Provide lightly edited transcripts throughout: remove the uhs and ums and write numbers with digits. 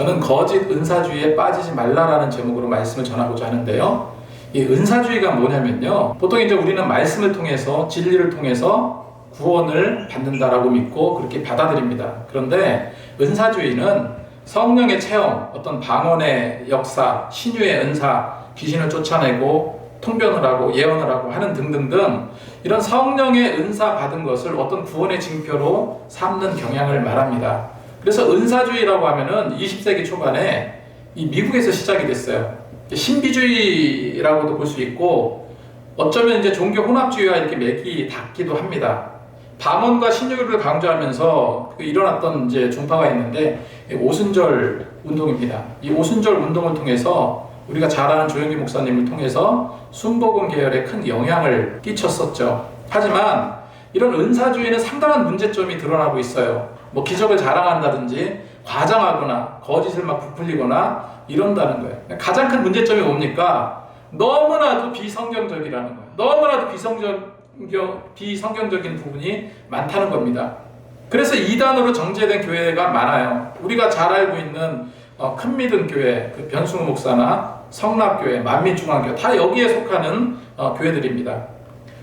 저는 거짓 은사주의에 빠지지 말라라는 제목으로 말씀을 전하고자 하는데요. 이 은사주의가 뭐냐면요. 보통 이제 우리는 말씀을 통해서 진리를 통해서 구원을 받는다라고 믿고 그렇게 받아들입니다. 그런데 은사주의는 성령의 체험, 어떤 방언의 역사, 신유의 은사, 귀신을 쫓아내고 통변을 하고 예언을 하고 하는 등등등 이런 성령의 은사 받은 것을 어떤 구원의 징표로 삼는 경향을 말합니다. 그래서 은사주의라고 하면은 20세기 초반에 이 미국에서 시작이 됐어요. 신비주의라고도 볼 수 있고 어쩌면 이제 종교 혼합주의와 이렇게 맥이 닿기도 합니다. 방언과 신유를 강조하면서 일어났던 이제 종파가 있는데 오순절 운동입니다. 이 오순절 운동을 통해서 우리가 잘 아는 조영기 목사님을 통해서 순복음 계열에 큰 영향을 끼쳤었죠. 하지만 이런 은사주의는 상당한 문제점이 드러나고 있어요. 뭐 기적을 자랑한다든지 과장하거나 거짓을 막 부풀리거나 이런다는 거예요. 가장 큰 문제점이 뭡니까? 너무나도 비성경적이라는 거예요. 너무나도 비성경적인 부분이 많다는 겁니다. 그래서 이단으로 정제된 교회가 많아요. 우리가 잘 알고 있는 큰 믿음 교회, 그 변승우 목사나 성락교회, 만민중앙교회 다 여기에 속하는 교회들입니다.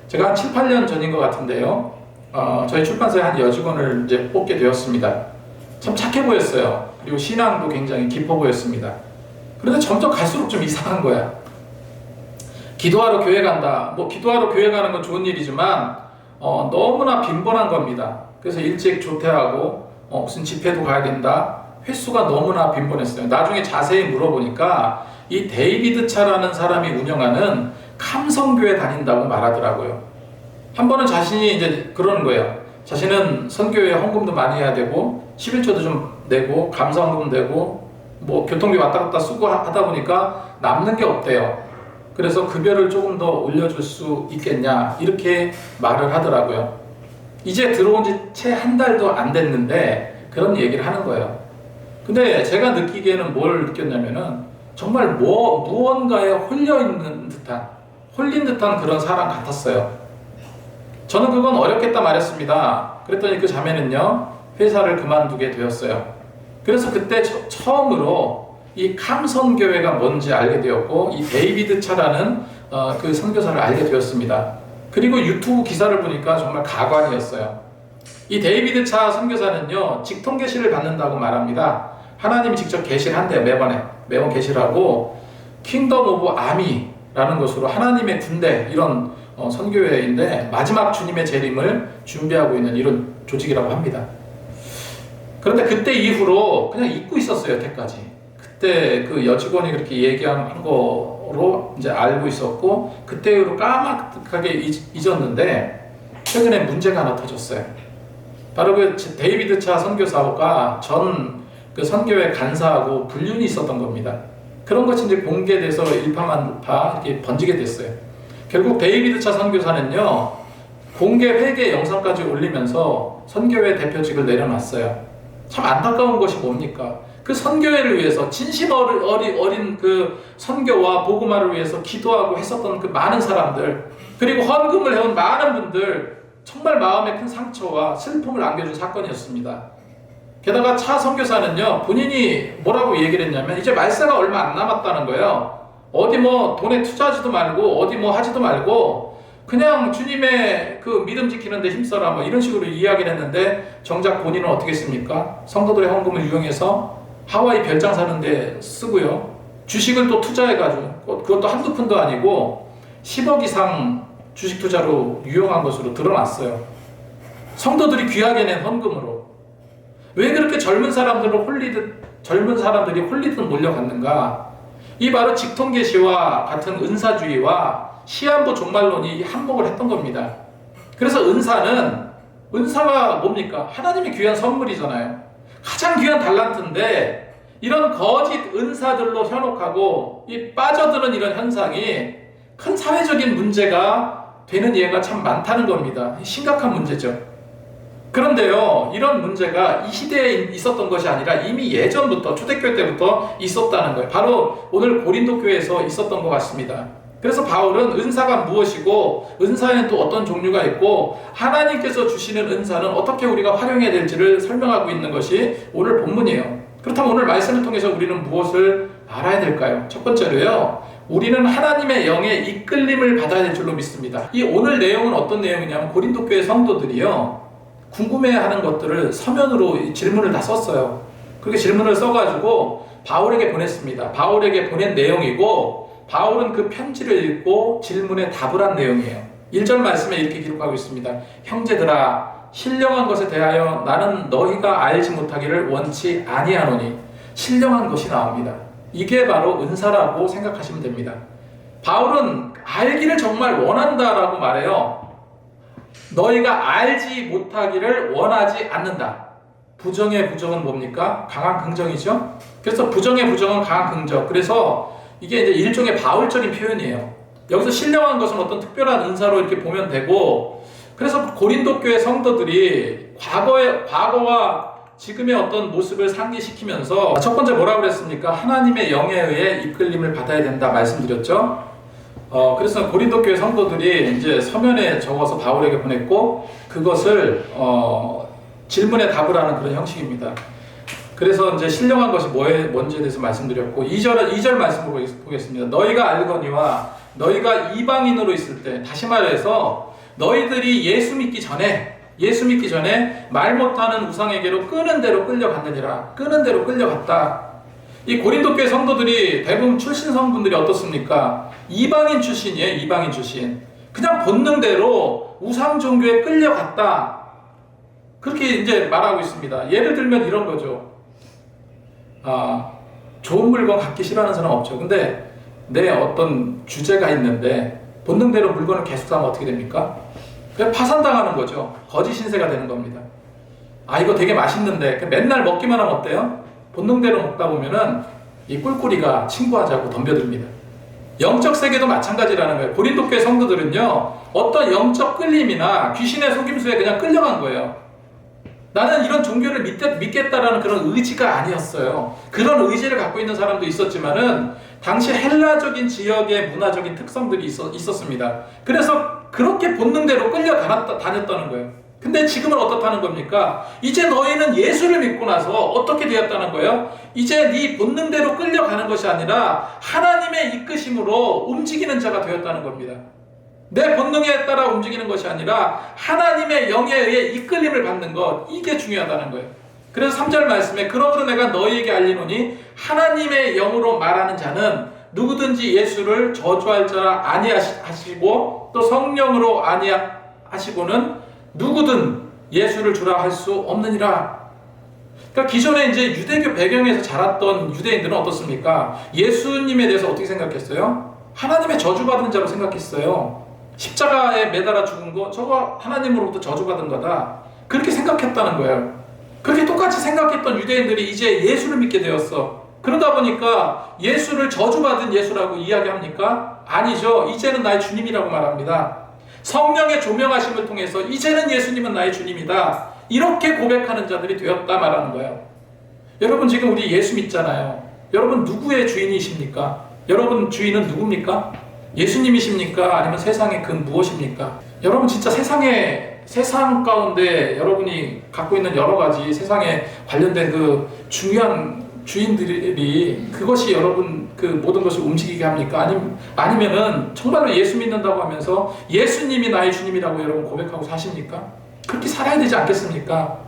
제가 한 7, 8년 전인 것 같은데요. 저희 출판사에 한 여직원을 이제 뽑게 되었습니다. 참 착해 보였어요. 그리고 신앙도 굉장히 깊어 보였습니다. 그런데 점점 갈수록 좀 이상한 거야. 기도하러 교회 간다. 뭐 기도하러 교회 가는 건 좋은 일이지만 너무나 빈번한 겁니다. 그래서 일찍 조퇴하고 무슨 집회도 가야 된다. 횟수가 너무나 빈번했어요. 나중에 자세히 물어보니까 이 데이비드 차라는 사람이 운영하는 감성교회 다닌다고 말하더라고요. 한 번은 자신이 이제 그러는 거예요. 자신은 선교회에 헌금도 많이 해야 되고 11조도 좀 내고 감사헌금 내고 뭐 교통비 왔다 갔다 쓰고 하다 보니까 남는 게 없대요. 그래서 급여를 조금 더 올려줄 수 있겠냐 이렇게 말을 하더라고요. 이제 들어온 지 채 한 달도 안 됐는데 그런 얘기를 하는 거예요. 근데 제가 느끼기에는 뭘 느꼈냐면은 정말 무언가에 홀린 듯한 그런 사람 같았어요. 저는 그건 어렵겠다 말했습니다. 그랬더니 그 자매는요 회사를 그만두게 되었어요. 그래서 그때 처음으로 이 감성교회가 뭔지 알게 되었고 이 데이비드 차라는 그 선교사를 알게 되었습니다. 그리고 유튜브 기사를 보니까 정말 가관이었어요. 이 데이비드 차 선교사는요 직통 계시를 받는다고 말합니다. 하나님이 직접 계시를 한대요. 매번 계시를 하고 킹덤 오브 아미라는 것으로 하나님의 군대 이런 선교회인데 마지막 주님의 재림을 준비하고 있는 이런 조직이라고 합니다. 그런데 그때 이후로 그냥 잊고 있었어요. 여태까지. 그때 그 여직원이 그렇게 얘기한 거로 이제 알고 있었고 그때 이후로 까맣게 잊었는데 최근에 문제가 하나 터졌어요. 바로 그 데이비드 차 선교사가 전 그 선교회 간사하고 불륜이 있었던 겁니다. 그런 것이 이제 공개돼서 일파만파 이렇게 번지게 됐어요. 결국 데이비드 차 선교사는요 공개 회개 영상까지 올리면서 선교회 대표직을 내려놨어요. 참 안타까운 것이 뭡니까? 그 선교회를 위해서 진심 어린 그 선교와 복음화를 위해서 기도하고 했었던 그 많은 사람들 그리고 헌금을 해온 많은 분들 정말 마음에 큰 상처와 슬픔을 안겨준 사건이었습니다. 게다가 차 선교사는요 본인이 뭐라고 얘기를 했냐면 이제 말세가 얼마 안 남았다는 거예요. 어디 뭐 돈에 투자하지도 말고 어디 뭐 하지도 말고 그냥 주님의 그 믿음 지키는 데 힘써라 뭐 이런 식으로 이야기를 했는데 정작 본인은 어떻게 했습니까? 성도들의 헌금을 이용해서 하와이 별장 사는 데 쓰고요. 주식을 또 투자해가지고 그것도 한두 푼도 아니고 10억 이상 주식 투자로 유용한 것으로 드러났어요. 성도들이 귀하게 낸 헌금으로. 왜 그렇게 젊은 사람들이 홀리듯 몰려갔는가? 이 바로 직통계시와 같은 은사주의와 시한부 종말론이 한몫을 했던 겁니다. 그래서 은사가 뭡니까? 하나님의 귀한 선물이잖아요. 가장 귀한 달란트인데 이런 거짓 은사들로 현혹하고 이 빠져드는 이런 현상이 큰 사회적인 문제가 되는 예가 참 많다는 겁니다. 심각한 문제죠. 그런데요, 이런 문제가 이 시대에 있었던 것이 아니라 이미 예전부터 초대교회 때부터 있었다는 거예요. 바로 오늘 고린도 교회에서 있었던 것 같습니다. 그래서 바울은 은사가 무엇이고 은사에는 또 어떤 종류가 있고 하나님께서 주시는 은사는 어떻게 우리가 활용해야 될지를 설명하고 있는 것이 오늘 본문이에요. 그렇다면 오늘 말씀을 통해서 우리는 무엇을 알아야 될까요? 첫 번째로요, 우리는 하나님의 영의 이끌림을 받아야 될 줄로 믿습니다. 이 오늘 내용은 어떤 내용이냐면 고린도 교회 성도들이요, 궁금해하는 것들을 서면으로 질문을 다 썼어요. 그렇게 질문을 써가지고 바울에게 보냈습니다. 바울에게 보낸 내용이고, 바울은 그 편지를 읽고 질문에 답을 한 내용이에요. 1절 말씀에 이렇게 기록하고 있습니다. 형제들아, 신령한 것에 대하여 나는 너희가 알지 못하기를 원치 아니하노니. 신령한 것이 나옵니다. 이게 바로 은사라고 생각하시면 됩니다. 바울은 알기를 정말 원한다라고 말해요. 너희가 알지 못하기를 원하지 않는다. 부정의 부정은 뭡니까? 강한 긍정이죠. 그래서 부정의 부정은 강한 긍정. 그래서 이게 이제 일종의 바울적인 표현이에요. 여기서 신령한 것은 어떤 특별한 은사로 이렇게 보면 되고, 그래서 고린도 교회 성도들이 과거와 지금의 어떤 모습을 상기시키면서 첫 번째 뭐라고 그랬습니까? 하나님의 영에 의해 이끌림을 받아야 된다 말씀드렸죠. 그래서 고린도 교회 성도들이 이제 서면에 적어서 바울에게 보냈고, 그것을 질문에 답을 하는 그런 형식입니다. 그래서 이제 신령한 것이 뭔지에 대해서 말씀드렸고, 2절 말씀을 보겠습니다. 너희가 알거니와 너희가 이방인으로 있을 때, 다시 말해서 너희들이 예수 믿기 전에 말 못하는 우상에게로 끄는 대로 끌려갔느니라. 끄는 대로 끌려갔다. 이 고린도 교회 성도들이 대부분 출신 성분들이 어떻습니까? 이방인 출신이에요. 이방인 출신. 그냥 본능대로 우상 종교에 끌려갔다. 그렇게 이제 말하고 있습니다. 예를 들면 이런 거죠. 좋은 물건 갖기 싫어하는 사람 없죠. 근데 내 어떤 주제가 있는데 본능대로 물건을 계속 사면 어떻게 됩니까? 그냥 파산당하는 거죠. 거짓 신세가 되는 겁니다. 이거 되게 맛있는데 맨날 먹기만 하면 어때요? 본능대로 먹다 보면은 이 꿀꿀이가 친구하자고 덤벼듭니다. 영적 세계도 마찬가지라는 거예요. 고린도 교회 성도들은요, 어떤 영적 끌림이나 귀신의 속임수에 그냥 끌려간 거예요. 나는 이런 종교를 믿겠다라는 그런 의지가 아니었어요. 그런 의지를 갖고 있는 사람도 있었지만은 당시 헬라적인 지역의 문화적인 특성들이 있었습니다. 그래서 그렇게 본능대로 끌려다녔다는 거예요. 근데 지금은 어떻다는 겁니까? 이제 너희는 예수를 믿고 나서 어떻게 되었다는 거예요? 이제 네 본능대로 끌려가는 것이 아니라 하나님의 이끄심으로 움직이는 자가 되었다는 겁니다. 내 본능에 따라 움직이는 것이 아니라 하나님의 영에 의해 이끌림을 받는 것, 이게 중요하다는 거예요. 그래서 3절 말씀에 그러므로 내가 너희에게 알리노니 하나님의 영으로 말하는 자는 누구든지 예수를 저주할 자라 아니하시고 또 성령으로 아니하시고는 누구든 예수를 주라 할 수 없느니라. 그러니까 기존에 이제 유대교 배경에서 자랐던 유대인들은 어떻습니까? 예수님에 대해서 어떻게 생각했어요? 하나님의 저주받은 자로 생각했어요. 십자가에 매달아 죽은 거, 저거 하나님으로부터 저주받은 거다. 그렇게 생각했다는 거예요. 그렇게 똑같이 생각했던 유대인들이 이제 예수를 믿게 되었어. 그러다 보니까 예수를 저주받은 예수라고 이야기합니까? 아니죠. 이제는 나의 주님이라고 말합니다. 성령의 조명하심을 통해서 이제는 예수님은 나의 주님이다. 이렇게 고백하는 자들이 되었다 말하는 거예요. 여러분 지금 우리 예수 믿잖아요. 여러분 누구의 주인이십니까? 여러분 주인은 누굽니까? 예수님이십니까? 아니면 세상의 그 무엇입니까? 여러분 진짜 세상 가운데 여러분이 갖고 있는 여러 가지 세상에 관련된 그 중요한 주인들이 그것이 여러분 그 모든 것을 움직이게 합니까? 아니면은 정말로 예수 믿는다고 하면서 예수님이 나의 주님이라고 여러분 고백하고 사십니까? 그렇게 살아야 되지 않겠습니까?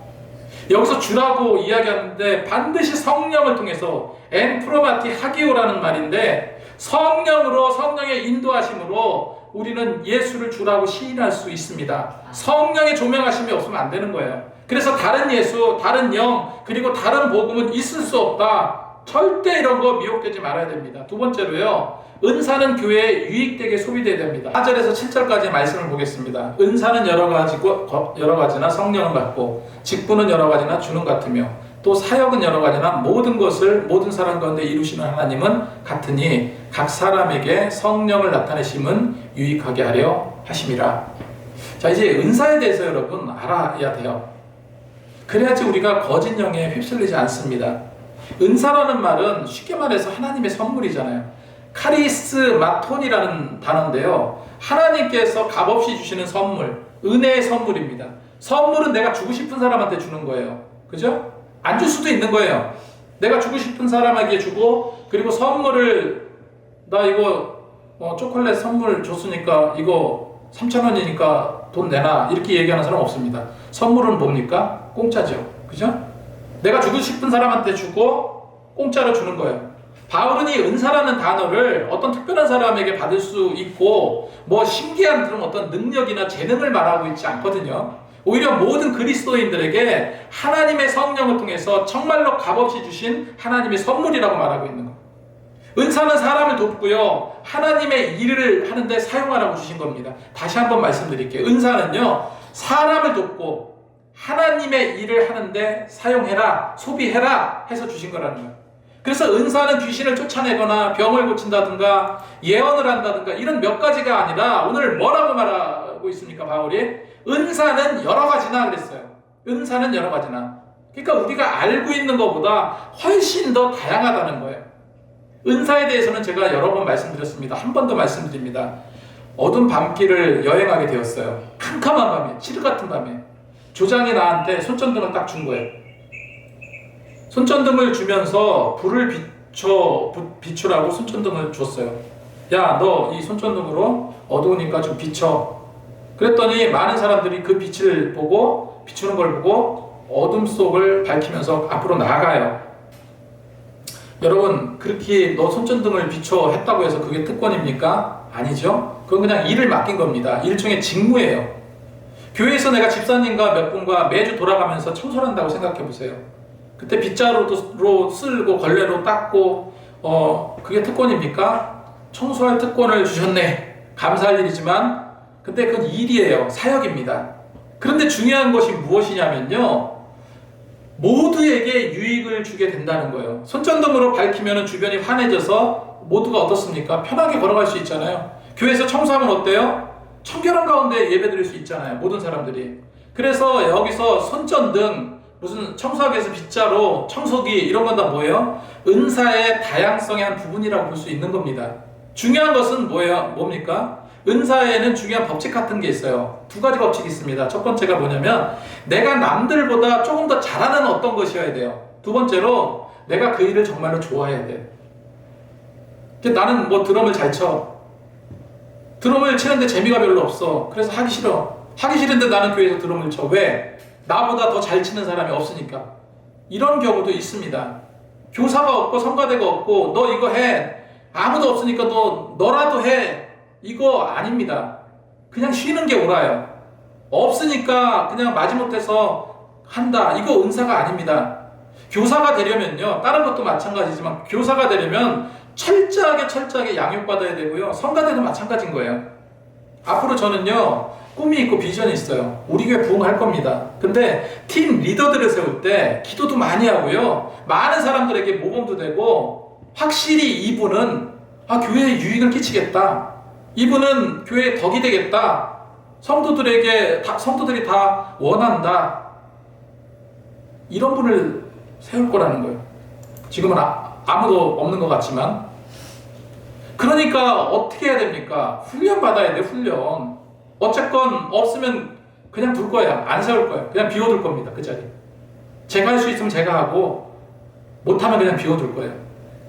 여기서 주라고 이야기하는데 반드시 성령을 통해서 엔프로마티 하기오라는 말인데 성령의 인도하심으로 우리는 예수를 주라고 시인할 수 있습니다. 성령의 조명하심이 없으면 안 되는 거예요. 그래서 다른 예수, 다른 영, 그리고 다른 복음은 있을 수 없다. 절대 이런 거 미혹되지 말아야 됩니다. 두 번째로요, 은사는 교회에 유익되게 소비되어야 됩니다. 4절에서 7절까지 말씀을 보겠습니다. 은사는 여러 가지나 성령은 같고 직분은 여러 가지나 주는 같으며 또 사역은 여러 가지나 모든 것을 모든 사람 가운데 이루시는 하나님은 같으니 각 사람에게 성령을 나타내심은 유익하게 하려 하심이라. 자, 이제 은사에 대해서 여러분 알아야 돼요. 그래야지 우리가 거짓 영에 휩쓸리지 않습니다. 은사라는 말은 쉽게 말해서 하나님의 선물이잖아요. 카리스마톤이라는 단어인데요, 하나님께서 값없이 주시는 선물, 은혜의 선물입니다. 선물은 내가 주고 싶은 사람한테 주는 거예요. 그죠? 안 줄 수도 있는 거예요. 내가 주고 싶은 사람에게 주고, 그리고 선물을 나 이거 초콜릿 선물 줬으니까 이거 3,000원이니까 돈 내놔 이렇게 얘기하는 사람 없습니다. 선물은 뭡니까? 공짜죠. 그죠? 내가 주고 싶은 사람한테 주고 공짜로 주는 거예요. 바울은 이 은사라는 단어를 어떤 특별한 사람에게 받을 수 있고 뭐 신기한 그런 어떤 능력이나 재능을 말하고 있지 않거든요. 오히려 모든 그리스도인들에게 하나님의 성령을 통해서 정말로 값없이 주신 하나님의 선물이라고 말하고 있는 거예요. 은사는 사람을 돕고요, 하나님의 일을 하는데 사용하라고 주신 겁니다. 다시 한번 말씀드릴게요. 은사는요, 사람을 돕고 하나님의 일을 하는데 사용해라, 소비해라 해서 주신 거라는 거예요. 그래서 은사는 귀신을 쫓아내거나 병을 고친다든가 예언을 한다든가 이런 몇 가지가 아니라 오늘 뭐라고 말하고 있습니까, 바울이? 은사는 여러 가지나 그랬어요. 은사는 여러 가지나. 그러니까 우리가 알고 있는 것보다 훨씬 더 다양하다는 거예요. 은사에 대해서는 제가 여러 번 말씀드렸습니다. 한 번 더 말씀드립니다. 어두운 밤길을 여행하게 되었어요. 캄캄한 밤에, 칠흑 같은 밤에 조장이 나한테 손전등을 딱 준 거예요. 손전등을 주면서 불을 비추라고 손전등을 줬어요. 야, 너 이 손전등으로 어두우니까 좀 비춰. 그랬더니 많은 사람들이 그 빛을 보고, 비추는 걸 보고 어둠 속을 밝히면서 앞으로 나아가요. 여러분, 그렇게 너 손전등을 비춰 했다고 해서 그게 특권입니까? 아니죠. 그건 그냥 일을 맡긴 겁니다. 일종의 직무예요. 교회에서 내가 집사님과 몇 분과 매주 돌아가면서 청소를 한다고 생각해 보세요. 그때 빗자루로 쓸고 걸레로 닦고 그게 특권입니까? 청소할 특권을 주셨네. 감사할 일이지만 근데 그건 일이에요. 사역입니다. 그런데 중요한 것이 무엇이냐면요, 모두에게 유익을 주게 된다는 거예요. 손전등으로 밝히면 주변이 환해져서 모두가 어떻습니까? 편하게 걸어갈 수 있잖아요. 교회에서 청소하면 어때요? 청결한 가운데 예배드릴 수 있잖아요. 모든 사람들이. 그래서 여기서 손전등, 무슨 청소하기 위해서 빗자루, 청소기 이런 건 다 뭐예요? 은사의 다양성의 한 부분이라고 볼 수 있는 겁니다. 중요한 것은 뭐예요? 뭡니까? 은사에는 중요한 법칙 같은 게 있어요. 두 가지 법칙이 있습니다. 첫 번째가 뭐냐면 내가 남들보다 조금 더 잘하는 어떤 것이어야 돼요. 두 번째로 내가 그 일을 정말로 좋아해야 돼. 나는 뭐 드럼을 잘 쳐. 드럼을 치는데 재미가 별로 없어. 그래서 하기 싫어. 하기 싫은데 나는 교회에서 드럼을 쳐. 왜? 나보다 더 잘 치는 사람이 없으니까. 이런 경우도 있습니다. 교사가 없고 성가대가 없고 너 이거 해. 아무도 없으니까 너라도 해. 이거 아닙니다. 그냥 쉬는 게 옳아요. 없으니까 그냥 마지못해서 한다. 이거 은사가 아닙니다. 교사가 되려면요, 다른 것도 마찬가지지만 교사가 되려면 철저하게 양육받아야 되고요, 성가대도 마찬가지인 거예요. 앞으로 저는요, 꿈이 있고 비전이 있어요. 우리 교회 부흥할 겁니다. 근데 팀 리더들을 세울 때 기도도 많이 하고요, 많은 사람들에게 모범도 되고, 확실히 이분은 교회에 유익을 끼치겠다, 이분은 교회에 덕이 되겠다, 성도들이 다 원한다, 이런 분을 세울 거라는 거예요. 지금은 아무도 없는 것 같지만. 그러니까 어떻게 해야 됩니까? 훈련 받아야 돼. 훈련. 어쨌건 없으면 그냥 둘 거예요. 안 세울 거예요. 그냥 비워둘 겁니다. 그 자리. 제가 할 수 있으면 제가 하고 못하면 그냥 비워둘 거예요.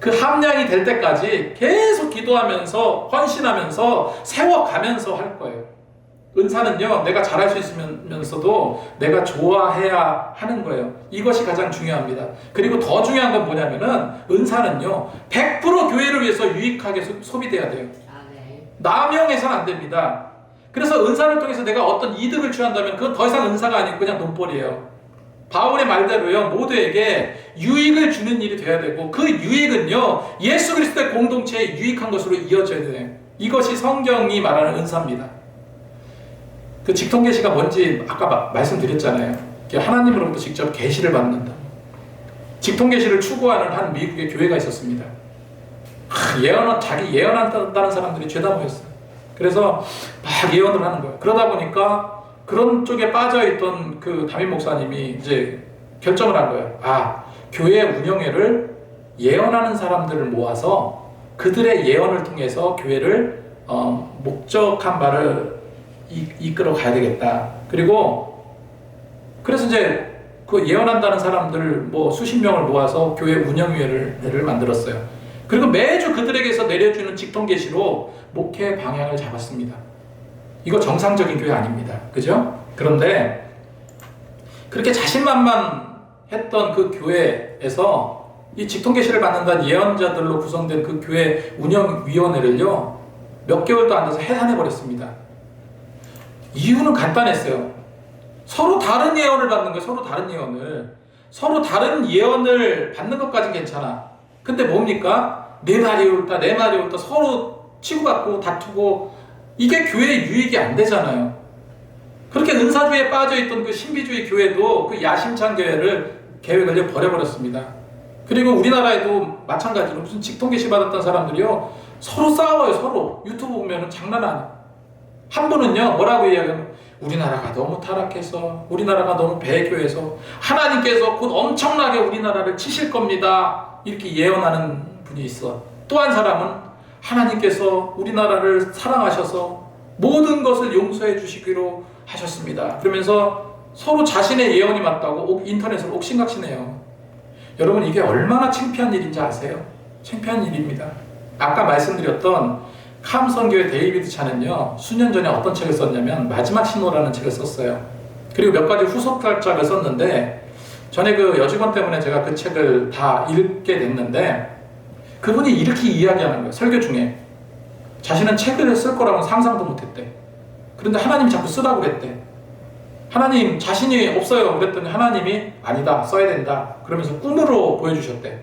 그 함량이 될 때까지 계속 기도하면서 헌신하면서 세워가면서 할 거예요. 은사는요, 내가 잘할 수 있으면서도 내가 좋아해야 하는 거예요. 이것이 가장 중요합니다. 그리고 더 중요한 건 뭐냐면은 은사는요, 100% 교회를 위해서 유익하게 소비돼야 돼요. 남용해서는 안 됩니다. 그래서 은사를 통해서 내가 어떤 이득을 취한다면 그건 더 이상 은사가 아니고 그냥 돈벌이에요. 바울의 말대로요, 모두에게 유익을 주는 일이 돼야 되고, 그 유익은요, 예수 그리스도의 공동체에 유익한 것으로 이어져야 돼요. 이것이 성경이 말하는 은사입니다. 그 직통 계시가 뭔지 아까 말씀드렸잖아요. 하나님으로부터 직접 계시를 받는다. 직통 계시를 추구하는 한 미국의 교회가 있었습니다. 자기 예언한다는 사람들이 죄다 모였어요. 그래서 막 예언을 하는 거예요. 그러다 보니까 그런 쪽에 빠져있던 그 담임 목사님이 이제 결정을 한 거예요. 교회 운영회를 예언하는 사람들을 모아서 그들의 예언을 통해서 교회를 목적한 바를 이끌어 가야 되겠다. 그래서 이제 그 예언한다는 사람들 뭐 수십 명을 모아서 교회 운영위원회를 만들었어요. 그리고 매주 그들에게서 내려주는 직통 계시로 목회 방향을 잡았습니다. 이거 정상적인 교회 아닙니다. 그죠? 그런데 그렇게 자신만만했던 그 교회에서 이 직통 계시를 받는다는 예언자들로 구성된 그 교회 운영위원회를요, 몇 개월도 안 돼서 해산해 버렸습니다. 이유는 간단했어요. 서로 다른 예언을 받는 거예요. 서로 다른 예언을. 서로 다른 예언을 받는 것까지 괜찮아. 근데 뭡니까? 내 말이 옳다, 내 말이 옳다. 서로 치고받고 다투고, 이게 교회의 유익이 안 되잖아요. 그렇게 은사주의에 빠져있던 그 신비주의 교회도 그 야심찬 교회를 계획을 버려버렸습니다. 그리고 우리나라에도 마찬가지로 무슨 직통 계시 받았던 사람들이요, 서로 싸워요. 서로. 유튜브 보면 장난 아니에요. 한 분은요, 뭐라고 이야기하면, 우리나라가 너무 타락해서, 우리나라가 너무 배교해서 하나님께서 곧 엄청나게 우리나라를 치실 겁니다, 이렇게 예언하는 분이 있어. 또 한 사람은 하나님께서 우리나라를 사랑하셔서 모든 것을 용서해 주시기로 하셨습니다, 그러면서 서로 자신의 예언이 맞다고 인터넷으로 옥신각신해요. 여러분, 이게 얼마나 창피한 일인지 아세요? 창피한 일입니다. 아까 말씀드렸던 캄선교회 데이비드 차는요, 수년 전에 어떤 책을 썼냐면 마지막 신호라는 책을 썼어요. 그리고 몇 가지 후속작을 썼는데, 전에 그 여직원 때문에 제가 그 책을 다 읽게 됐는데, 그분이 이렇게 이야기하는 거예요. 설교 중에 자신은 책을 쓸 거라고는 상상도 못했대. 그런데 하나님이 자꾸 쓰라고 그랬대. 하나님 자신이 없어요 그랬더니 하나님이 아니다, 써야 된다 그러면서 꿈으로 보여주셨대.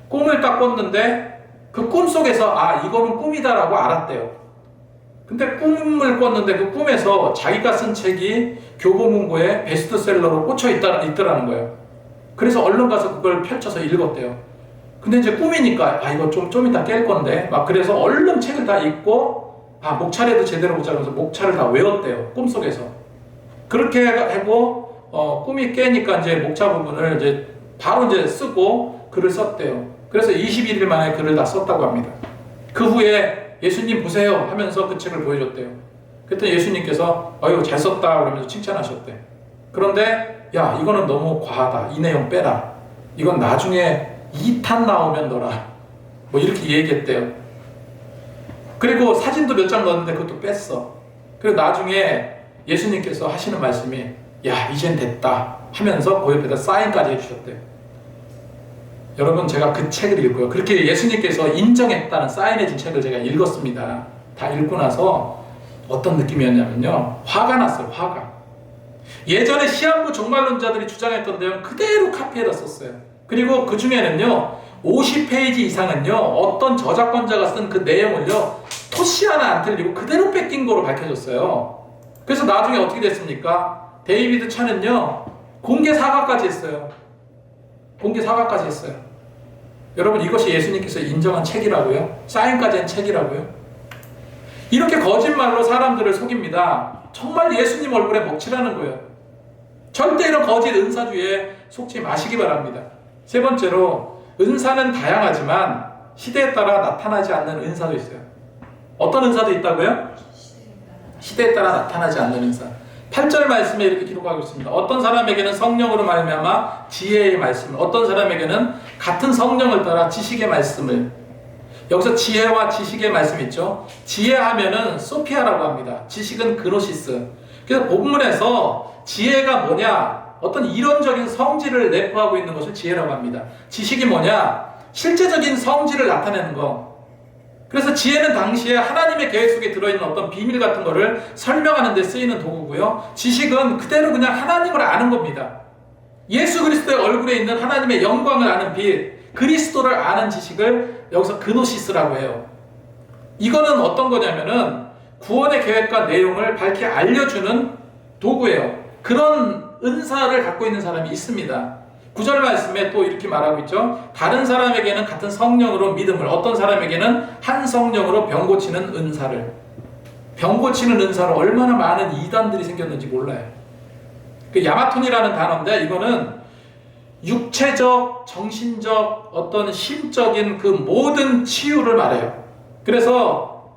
꿈을 딱 꿨는데 그 꿈 속에서 아, 이거는 꿈이다 라고 알았대요. 근데 꿈을 꿨는데 그 꿈에서 자기가 쓴 책이 교보문고에 베스트셀러로 꽂혀 있더라는 거예요. 그래서 얼른 가서 그걸 펼쳐서 읽었대요. 근데 이제 꿈이니까 아, 이거 좀 이따 깰 건데 막 그래서 얼른 책을 다 읽고 아, 목차례도 제대로 보자 그래서 목차를 다 외웠대요. 꿈속에서. 그렇게 하고 꿈이 깨니까 이제 목차 부분을 이제 바로 이제 쓰고 글을 썼대요. 그래서 21일 만에 글을 다 썼다고 합니다. 그 후에 예수님 보세요 하면서 그 책을 보여줬대요. 그랬더니 예수님께서 어휴 잘 썼다 그러면서 칭찬하셨대. 그런데 야, 이거는 너무 과하다, 이 내용 빼라, 이건 나중에 2탄 나오면 넣어라, 뭐 이렇게 얘기했대요. 그리고 사진도 몇 장 넣었는데 그것도 뺐어. 그리고 나중에 예수님께서 하시는 말씀이 야, 이젠 됐다 하면서 그 옆에다 사인까지 해주셨대요. 여러분, 제가 그 책을 읽고요, 그렇게 예수님께서 인정했다는 사인해준 책을 제가 읽었습니다. 다 읽고 나서 어떤 느낌이었냐면요, 화가 났어요. 화가. 예전에 시한부 종말론자들이 주장했던 내용 그대로 카피해다 썼어요. 그리고 그 중에는요 50페이지 이상은요 어떤 저작권자가 쓴 그 내용을요 토시 하나 안 틀리고 그대로 뺏긴 거로 밝혀졌어요. 그래서 나중에 어떻게 됐습니까? 데이비드 차는요 공개 사과까지 했어요. 공개 사과까지 했어요. 여러분, 이것이 예수님께서 인정한 책이라고요? 사인까지 한 책이라고요? 이렇게 거짓말로 사람들을 속입니다. 정말 예수님 얼굴에 먹칠하는 거예요. 절대 이런 거짓 은사주의에 속지 마시기 바랍니다. 세 번째로, 은사는 다양하지만 시대에 따라 나타나지 않는 은사도 있어요. 어떤 은사도 있다고요? 시대에 따라 나타나지 않는 은사. 8절 말씀에 이렇게 기록하고 있습니다. 어떤 사람에게는 성령으로 말미암아 지혜의 말씀을, 어떤 사람에게는 같은 성령을 따라 지식의 말씀을. 여기서 지혜와 지식의 말씀 있죠. 지혜하면은 소피아라고 합니다. 지식은 그노시스. 그래서 본문에서 지혜가 뭐냐, 어떤 이론적인 성질을 내포하고 있는 것을 지혜라고 합니다. 지식이 뭐냐, 실제적인 성질을 나타내는 거. 그래서 지혜는 당시에 하나님의 계획 속에 들어있는 어떤 비밀 같은 거를 설명하는 데 쓰이는 도구고요, 지식은 그대로 그냥 하나님을 아는 겁니다. 예수 그리스도의 얼굴에 있는 하나님의 영광을 아는 빛, 그리스도를 아는 지식을 여기서 그노시스라고 해요. 이거는 어떤 거냐면은 구원의 계획과 내용을 밝히 알려주는 도구예요. 그런 은사를 갖고 있는 사람이 있습니다. 9절 말씀에 또 이렇게 말하고 있죠. 다른 사람에게는 같은 성령으로 믿음을, 어떤 사람에게는 한 성령으로 병 고치는 은사를. 병 고치는 은사로 얼마나 많은 이단들이 생겼는지 몰라요. 그 야마톤이라는 단어인데 이거는 육체적, 정신적, 어떤 심적인 그 모든 치유를 말해요. 그래서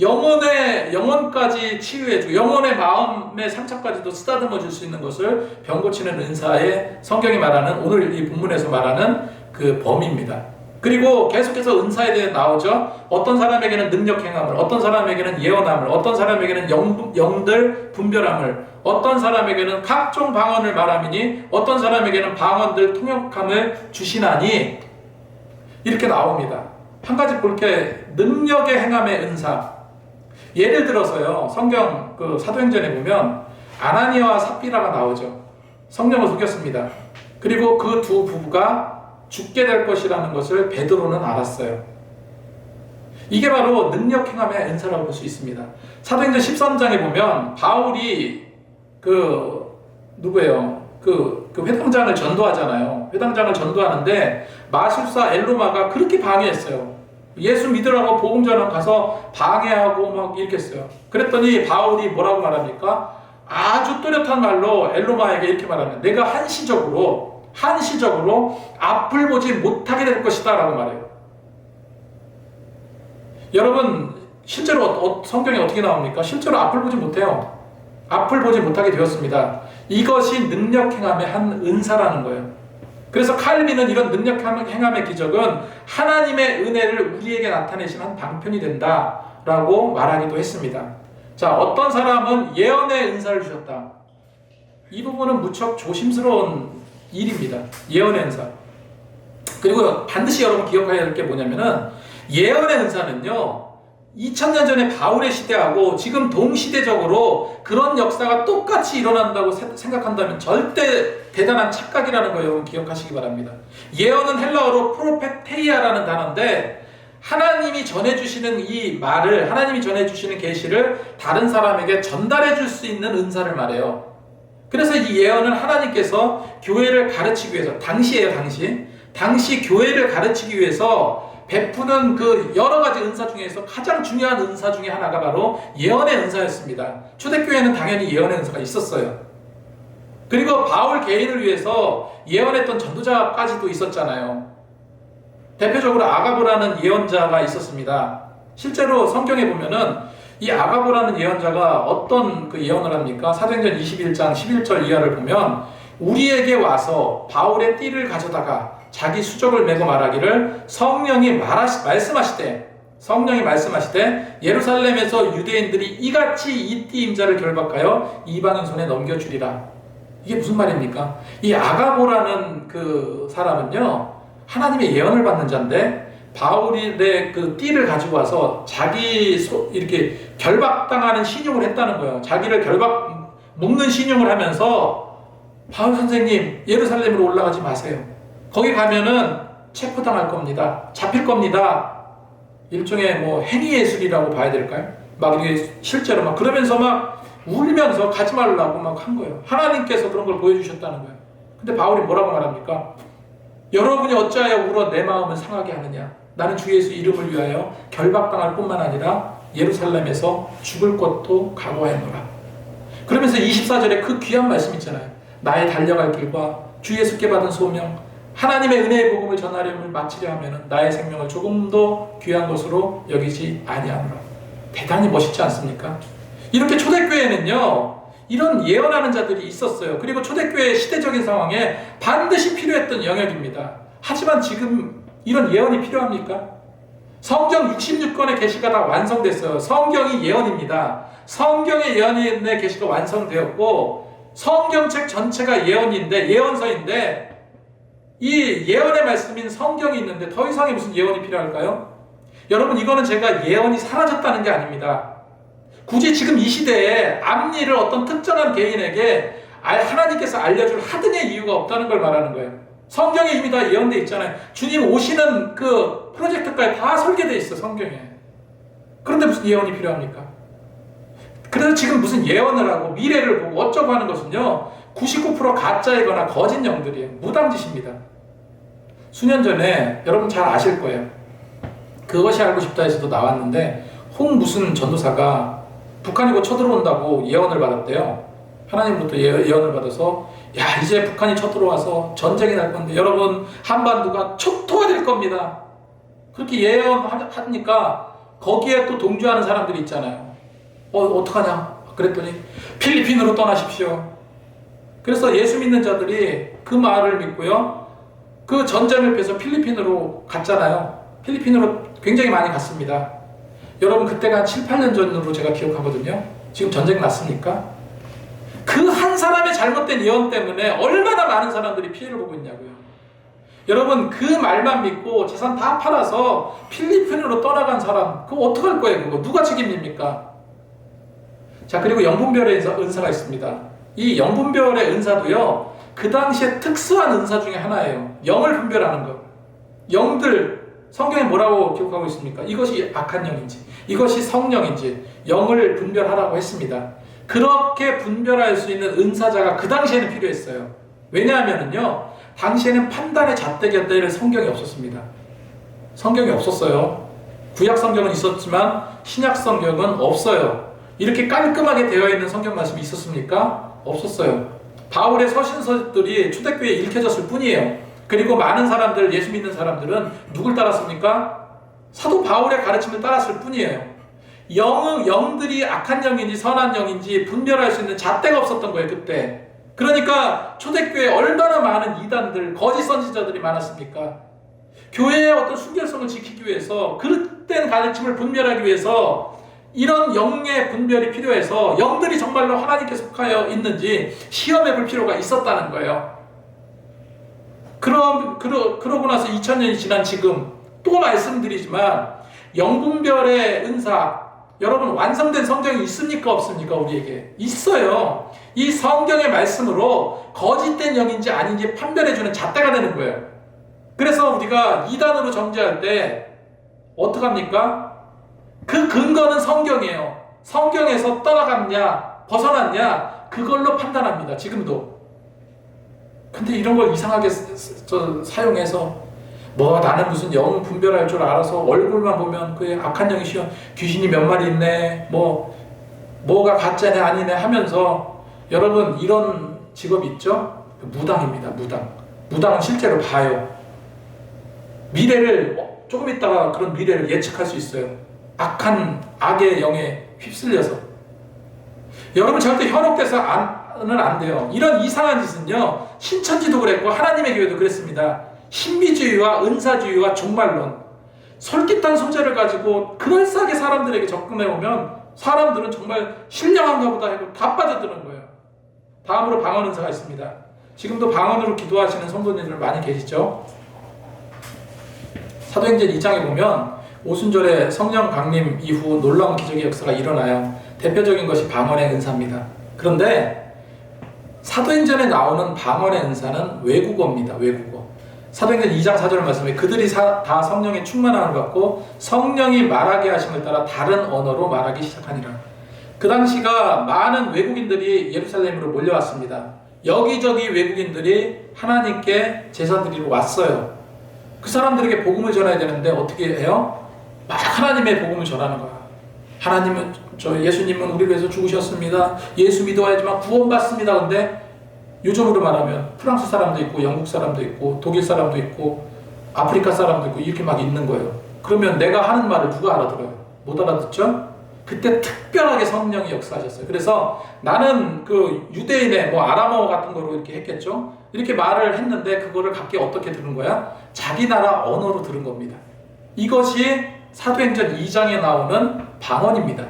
영혼까지 치유해주고 영혼의 마음의 상처까지도 쓰다듬어 줄 수 있는 것을 병 고치는 은사의 성경이 말하는 오늘 이 본문에서 말하는 그 범위입니다. 그리고 계속해서 은사에 대해 나오죠. 어떤 사람에게는 능력 행함을, 어떤 사람에게는 예언함을, 어떤 사람에게는 영들 분별함을, 어떤 사람에게는 각종 방언을 말함이니, 어떤 사람에게는 방언들 통역함을 주시나니, 이렇게 나옵니다. 한 가지 볼게, 능력의 행함의 은사. 예를 들어서요, 성경 그 사도행전에 보면 아나니아와 삽비라가 나오죠. 성령을 속였습니다. 그리고 그 두 부부가 죽게 될 것이라는 것을 베드로는 알았어요. 이게 바로 능력 행함의 은사라고 볼 수 있습니다. 사도행전 13장에 보면 바울이 누구예요? 그 회당장을 전도하잖아요. 회당장을 전도하는데 마술사 엘로마가 그렇게 방해했어요. 예수 믿으라고 복음 전하고 가서 방해하고 막 이렇게 했어요. 그랬더니 바울이 뭐라고 말합니까? 아주 또렷한 말로 엘로마에게 이렇게 말합니다. 내가 한시적으로 앞을 보지 못하게 될 것이다 라고 말해요. 여러분, 실제로 성경에 어떻게 나옵니까? 실제로 앞을 보지 못해요. 앞을 보지 못하게 되었습니다. 이것이 능력 행함의 한 은사라는 거예요. 그래서 칼빈은 이런 능력 행함의 기적은 하나님의 은혜를 우리에게 나타내신 한 방편이 된다라고 말하기도 했습니다. 자, 어떤 사람은 예언의 은사를 주셨다. 이 부분은 무척 조심스러운 일입니다. 예언의 은사. 그리고 반드시 여러분 기억해야 될 게 뭐냐면은 예언의 은사는요 2000년 전에 바울의 시대하고 지금 동시대적으로 그런 역사가 똑같이 일어난다고 생각한다면 절대 대단한 착각이라는 거 여러분 기억하시기 바랍니다. 예언은 헬라어로 프로페테이아라는 단어인데 하나님이 전해주시는 이 말을, 하나님이 전해주시는 계시를 다른 사람에게 전달해 줄 수 있는 은사를 말해요. 그래서 이 예언은 하나님께서 교회를 가르치기 위해서, 당시 교회를 가르치기 위해서 베푸는 그 여러 가지 은사 중에서 가장 중요한 은사 중에 하나가 바로 예언의 은사였습니다. 초대교회는 당연히 예언의 은사가 있었어요. 그리고 바울 개인을 위해서 예언했던 전도자까지도 있었잖아요. 대표적으로 아가보라는 예언자가 있었습니다. 실제로 성경에 보면은 이 아가보라는 예언자가 어떤 그 예언을 합니까? 사도행전 21장 11절 이하를 보면 우리에게 와서 바울의 띠를 가져다가 자기 수족을 메고 말하기를 성령이 말씀하시되 예루살렘에서 유대인들이 이같이 이 띠 임자를 결박하여 이방인 손에 넘겨주리라. 이게 무슨 말입니까? 이 아가보라는 그 사람은요 하나님의 예언을 받는 자인데 바울의 그 띠를 가지고 와서 이렇게 결박당하는 신용을 했다는 거예요. 자기를 묶는 신용을 하면서 바울 선생님 예루살렘으로 올라가지 마세요. 거기 가면은 체포당할 겁니다. 잡힐 겁니다. 일종의 행위예술이라고 봐야 될까요? 막 이게 실제로 막 그러면서 막 울면서 가지 말라고 막 한 거예요. 하나님께서 그런 걸 보여주셨다는 거예요. 근데 바울이 뭐라고 말합니까? 여러분이 어찌하여 울어 내 마음을 상하게 하느냐? 나는 주 예수 이름을 위하여 결박당할 뿐만 아니라 예루살렘에서 죽을 것도 각오하노라. 그러면서 24절에 그 귀한 말씀 있잖아요. 나의 달려갈 길과 주 예수께 받은 소명, 하나님의 은혜의 복음을 전하려면 마치려 하면 나의 생명을 조금도 귀한 것으로 여기지 아니하노라. 대단히 멋있지 않습니까? 이렇게 초대교회는요 이런 예언하는 자들이 있었어요. 그리고 초대교회의 시대적인 상황에 반드시 필요했던 영역입니다. 하지만 지금 이런 예언이 필요합니까? 성경 66권의 계시가 다 완성됐어요. 성경이 예언입니다. 성경의 예언의 계시가 완성되었고 성경책 전체가 예언서인데 이 예언의 말씀인 성경이 있는데 더 이상의 무슨 예언이 필요할까요? 여러분, 이거는 제가 예언이 사라졌다는 게 아닙니다. 굳이 지금 이 시대에 앞일을 어떤 특정한 개인에게 하나님께서 알려줄 하등의 이유가 없다는 걸 말하는 거예요. 성경에 이미 다 예언되어 있잖아요. 주님 오시는 그 프로젝트까지 다 설계되어 있어, 성경에. 그런데 무슨 예언이 필요합니까? 그래서 지금 무슨 예언을 하고 미래를 보고 어쩌고 하는 것은요 99% 가짜이거나 거짓 영들이에요. 무당짓입니다. 수년 전에 여러분 잘 아실 거예요. 그것이 알고 싶다에서도 나왔는데 무슨 전도사가 북한이 곧 쳐들어온다고 예언을 받았대요. 하나님부터 예언을 받아서 야 이제 북한이 쳐들어와서 전쟁이 날 건데 여러분 한반도가 촉토가 될 겁니다. 그렇게 예언하니까 거기에 또 동조하는 사람들이 있잖아요. 어떡하냐 그랬더니 필리핀으로 떠나십시오. 그래서 예수 믿는 자들이 그 말을 믿고요, 그 전쟁을 피해서 필리핀으로 갔잖아요. 필리핀으로 굉장히 많이 갔습니다. 여러분, 그때가 한 7, 8년 전으로 제가 기억하거든요. 지금 전쟁 났습니까? 그 한 사람의 잘못된 예언 때문에 얼마나 많은 사람들이 피해를 보고 있냐고요. 여러분, 그 말만 믿고 재산 다 팔아서 필리핀으로 떠나간 사람, 그거 어떡할 거예요? 그거 누가 책임집니까? 자, 그리고 영분별의 은사가 있습니다. 이 영분별의 은사도요, 그 당시에 특수한 은사 중에 하나예요. 영을 분별하는 것. 영들, 성경에 뭐라고 기록하고 있습니까? 이것이 악한 영인지, 이것이 성령인지 영을 분별하라고 했습니다. 그렇게 분별할 수 있는 은사자가 그 당시에는 필요했어요. 왜냐하면요, 당시에는 판단의 잣대가 될 성경이 없었습니다. 성경이 없었어요. 구약 성경은 있었지만 신약 성경은 없어요. 이렇게 깔끔하게 되어 있는 성경 말씀이 있었습니까? 없었어요. 바울의 서신서들이 초대교회에 읽혀졌을 뿐이에요. 그리고 많은 사람들, 예수 믿는 사람들은 누굴 따랐습니까? 사도 바울의 가르침을 따랐을 뿐이에요. 영들이 악한 영인지 선한 영인지 분별할 수 있는 잣대가 없었던 거예요, 그때. 그러니까 초대교회에 얼마나 많은 이단들, 거짓 선지자들이 많았습니까? 교회의 어떤 순결성을 지키기 위해서, 그릇된 가르침을 분별하기 위해서 이런 영의 분별이 필요해서 영들이 정말로 하나님께 속하여 있는지 시험해 볼 필요가 있었다는 거예요. 그러고 나서 2000년이 지난 지금 또 말씀드리지만, 영분별의 은사, 여러분, 완성된 성경이 있습니까? 없습니까? 우리에게 있어요. 이 성경의 말씀으로 거짓된 영인지 아닌지 판별해주는 잣대가 되는 거예요. 그래서 우리가 이단으로 정죄할 때 어떡합니까? 그 근거는 성경이에요. 성경에서 떠나갔냐 벗어났냐 그걸로 판단합니다. 지금도. 근데 이런 걸 이상하게 사용해서 나는 무슨 영 분별할 줄 알아서 얼굴만 보면 그게 악한 영이 귀신이 몇 마리 있네, 뭐가 가짜네 아니네 하면서, 여러분, 이런 직업 있죠? 무당입니다. 무당은 실제로 봐요. 미래를, 조금 있다가 그런 미래를 예측할 수 있어요. 악의 영에 휩쓸려서. 여러분, 절대 현혹돼서는 안 돼요. 이런 이상한 짓은요, 신천지도 그랬고 하나님의 교회도 그랬습니다. 신비주의와 은사주의와 종말론, 솔깃한 소재를 가지고 그럴싸하게 사람들에게 접근해 오면 사람들은 정말 신령한가 보다 하고 다 빠져드는 거예요. 다음으로 방언 은사가 있습니다. 지금도 방언으로 기도하시는 성도님들 많이 계시죠? 사도행전 2장에 보면 오순절에 성령 강림 이후 놀라운 기적의 역사가 일어나요. 대표적인 것이 방언의 은사입니다. 그런데 사도행전에 나오는 방언의 은사는 외국어입니다. 외국어. 사도행전 2장 4절 말씀에 그들이 다 성령의 충만함을 받고 성령이 말하게 하심을 따라 다른 언어로 말하기 시작하니라. 그 당시가 많은 외국인들이 예루살렘으로 몰려왔습니다. 여기저기 외국인들이 하나님께 제사 드리러 왔어요. 그 사람들에게 복음을 전해야 되는데 어떻게 해요? 막 하나님의 복음을 전하는 거야. 예수님은 우리를 위해서 죽으셨습니다. 예수 믿어야지만 구원받습니다. 근데 요즘으로 말하면 프랑스 사람도 있고 영국 사람도 있고 독일 사람도 있고 아프리카 사람도 있고 이렇게 막 있는 거예요. 그러면 내가 하는 말을 누가 알아들어요? 못 알아듣죠? 그때 특별하게 성령이 역사하셨어요. 그래서 나는 그 유대인의 아람어 같은 거로 이렇게 했겠죠? 이렇게 말을 했는데 그거를 각기 어떻게 들은 거야? 자기 나라 언어로 들은 겁니다. 이것이 사도행전 2장에 나오는 방언입니다.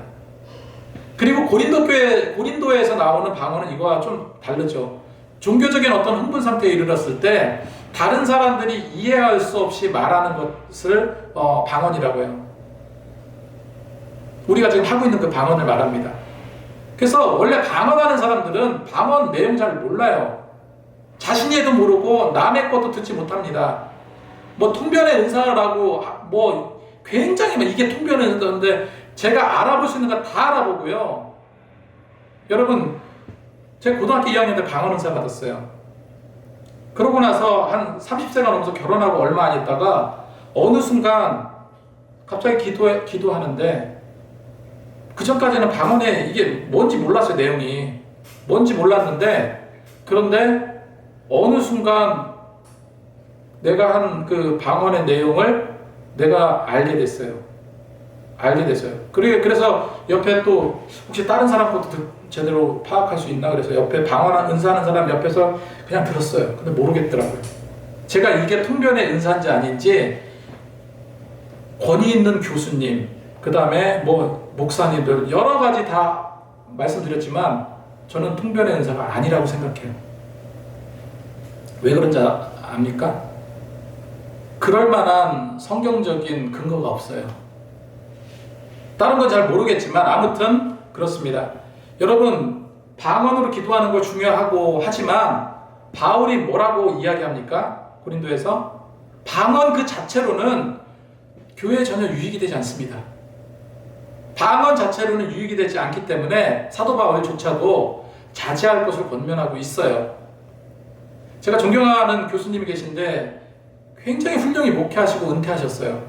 그리고 고린도에서 나오는 방언은 이거와 좀 다르죠. 종교적인 어떤 흥분 상태에 이르렀을 때 다른 사람들이 이해할 수 없이 말하는 것을 방언이라고 해요. 우리가 지금 하고 있는 그 방언을 말합니다. 그래서 원래 방언하는 사람들은 방언 내용 잘 몰라요. 자신이 해도 모르고 남의 것도 듣지 못합니다. 통변의 은사라고 굉장히 이게 통변의 은사인데 제가 알아볼 수 있는 거 다 알아보고요. 여러분, 제가 고등학교 2학년 때 방언 은사 받았어요. 그러고 나서 한 30세가 넘어서 결혼하고 얼마 안 있다가 어느 순간 갑자기 기도하는데, 그 전까지는 방언에 이게 뭔지 몰랐어요. 내용이 뭔지 몰랐는데, 그런데 어느 순간 내가 한 그 방언의 내용을 내가 알게 됐어요. 알게 됐어요. 그래서 옆에 또 혹시 다른 사람 것도 제대로 파악할 수 있나 그래서 옆에 방언 은사하는 사람 옆에서 그냥 들었어요. 근데 모르겠더라고요. 제가 이게 통변의 은사인지 아닌지 권위 있는 교수님, 그 다음에 뭐 목사님들 여러 가지 다 말씀드렸지만 저는 통변의 은사가 아니라고 생각해요. 왜 그런지 압니까? 그럴 만한 성경적인 근거가 없어요. 다른 건 잘 모르겠지만 아무튼 그렇습니다. 여러분 방언으로 기도하는 거 중요하고 하지만 바울이 뭐라고 이야기합니까? 고린도에서 방언 그 자체로는 교회에 전혀 유익이 되지 않습니다. 방언 자체로는 유익이 되지 않기 때문에 사도 바울조차도 자제할 것을 권면하고 있어요. 제가 존경하는 교수님이 계신데 굉장히 훌륭히 목회하시고 은퇴하셨어요.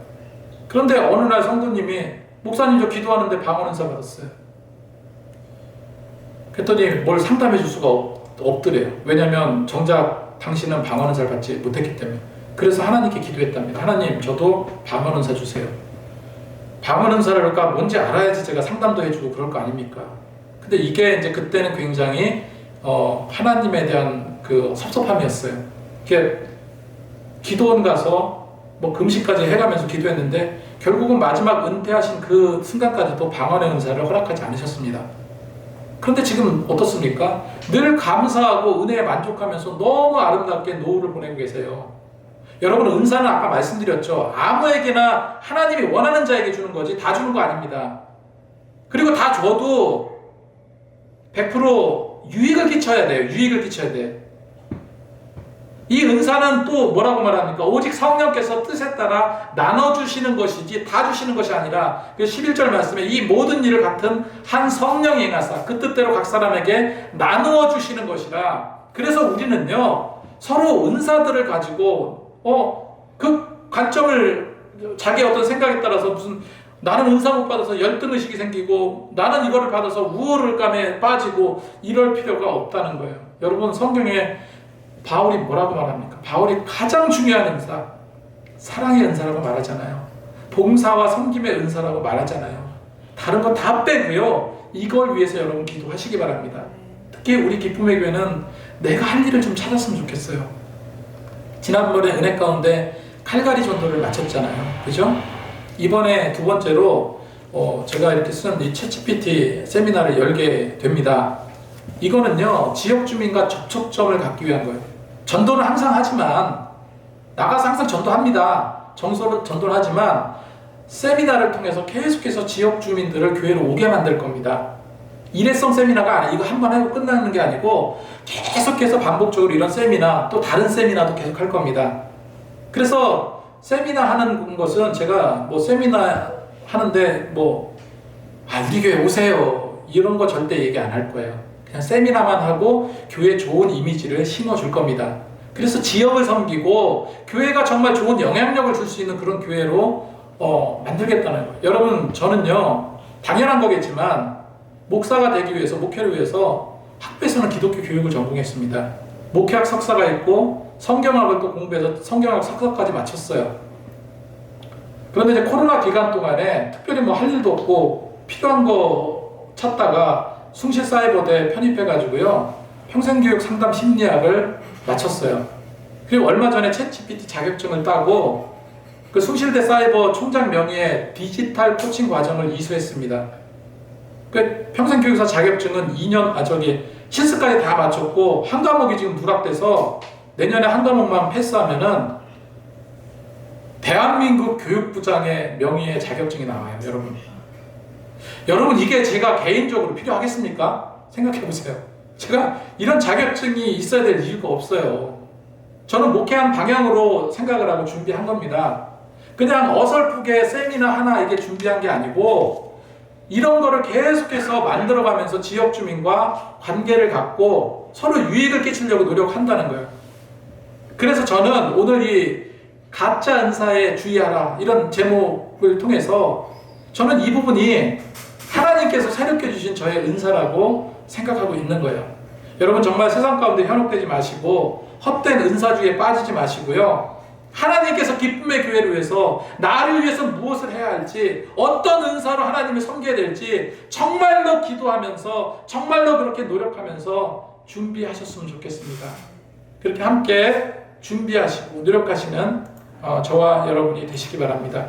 그런데 어느 날 성도님이 목사님 저 기도하는데 방언 은사 받았어요. 그랬더니 뭘 상담해 줄 수가 없더래요. 왜냐하면 정작 당신은 방언 은사를 받지 못했기 때문에. 그래서 하나님께 기도했답니다. 하나님 저도 방언 은사 주세요. 방언 은사가 뭔지 알아야지 제가 상담도 해주고 그럴 거 아닙니까? 근데 이게 이제 그때는 굉장히 하나님에 대한 그 섭섭함이었어요. 이게 기도원 가서 뭐 금식까지 해가면서 기도했는데 결국은 마지막 은퇴하신 그 순간까지도 방언의 은사를 허락하지 않으셨습니다. 그런데 지금 어떻습니까? 늘 감사하고 은혜에 만족하면서 너무 아름답게 노후를 보내고 계세요. 여러분 은사는 아까 말씀드렸죠. 아무에게나 하나님이 원하는 자에게 주는 거지 다 주는 거 아닙니다. 그리고 다 줘도 100% 유익을 끼쳐야 돼요. 유익을 끼쳐야 돼요. 이 은사는 또 뭐라고 말합니까? 오직 성령께서 뜻에 따라 나눠주시는 것이지 다 주시는 것이 아니라 11절 말씀에 이 모든 일을 같은 한 성령이 행하사 그 뜻대로 각 사람에게 나누어 주시는 것이라. 그래서 우리는요 서로 은사들을 가지고 그 관점을 자기의 어떤 생각에 따라서 무슨 나는 은사 못 받아서 열등의식이 생기고 나는 이거를 받아서 우월감에 빠지고 이럴 필요가 없다는 거예요. 여러분 성경에 바울이 뭐라고 말합니까? 바울이 가장 중요한 은사, 사랑의 은사라고 말하잖아요. 봉사와 섬김의 은사라고 말하잖아요. 다른 거 다 빼고요. 이걸 위해서 여러분 기도하시기 바랍니다. 특히 우리 기쁨의 교회는 내가 할 일을 좀 찾았으면 좋겠어요. 지난번에 은혜 가운데 칼가리 전도를 마쳤잖아요. 그죠? 이번에 두 번째로 제가 이렇게 쓰는 이 챗GPT 세미나를 열게 됩니다. 이거는요 지역 주민과 접촉점을 갖기 위한 거예요. 전도는 항상 하지만 나가서 항상 전도합니다. 전도를 하지만 세미나를 통해서 계속해서 지역 주민들을 교회로 오게 만들 겁니다. 일회성 세미나가 아니에요. 이거 한 번 하고 끝나는 게 아니고 계속해서 반복적으로 이런 세미나 또 다른 세미나도 계속 할 겁니다. 그래서 세미나 하는 것은 제가 뭐 세미나 하는데 우리 교회 오세요 이런 거 절대 얘기 안 할 거예요. 그냥 세미나만 하고 교회에 좋은 이미지를 심어줄 겁니다. 그래서 지역을 섬기고 교회가 정말 좋은 영향력을 줄 수 있는 그런 교회로 만들겠다는 거예요. 여러분 저는요 당연한 거겠지만 목사가 되기 위해서 목회를 위해서 학부에서는 기독교 교육을 전공했습니다. 목회학 석사가 있고 성경학을 또 공부해서 성경학 석사까지 마쳤어요. 그런데 이제 코로나 기간 동안에 특별히 뭐 할 일도 없고 필요한 거 찾다가 숭실사이버대에 편입해가지고요 평생교육 상담 심리학을 마쳤어요. 그리고 얼마 전에 챗GPT 자격증을 따고 그 숭실대 사이버 총장 명의의 디지털 코칭 과정을 이수했습니다. 그 평생교육사 자격증은 2년 실습까지 다 마쳤고 한 과목이 지금 누락돼서 내년에 한 과목만 패스하면은 대한민국 교육부장의 명의의 자격증이 나와요. 여러분 이게 제가 개인적으로 필요하겠습니까? 생각해보세요. 제가 이런 자격증이 있어야 될 이유가 없어요. 저는 목회한 방향으로 생각을 하고 준비한 겁니다. 그냥 어설프게 세미나 하나 이게 준비한 게 아니고 이런 거를 계속해서 만들어가면서 지역 주민과 관계를 갖고 서로 유익을 끼치려고 노력한다는 거예요. 그래서 저는 오늘 이 가짜 은사에 주의하라 이런 제목을 통해서 저는 이 부분이 하나님께서 새롭게 주신 저의 은사라고 생각하고 있는 거예요. 여러분 정말 세상 가운데 현혹되지 마시고 헛된 은사주의에 빠지지 마시고요. 하나님께서 기쁨의 교회를 위해서 나를 위해서 무엇을 해야 할지, 어떤 은사로 하나님을 섬겨야 될지 정말로 기도하면서 정말로 그렇게 노력하면서 준비하셨으면 좋겠습니다. 그렇게 함께 준비하시고 노력하시는 저와 여러분이 되시기 바랍니다.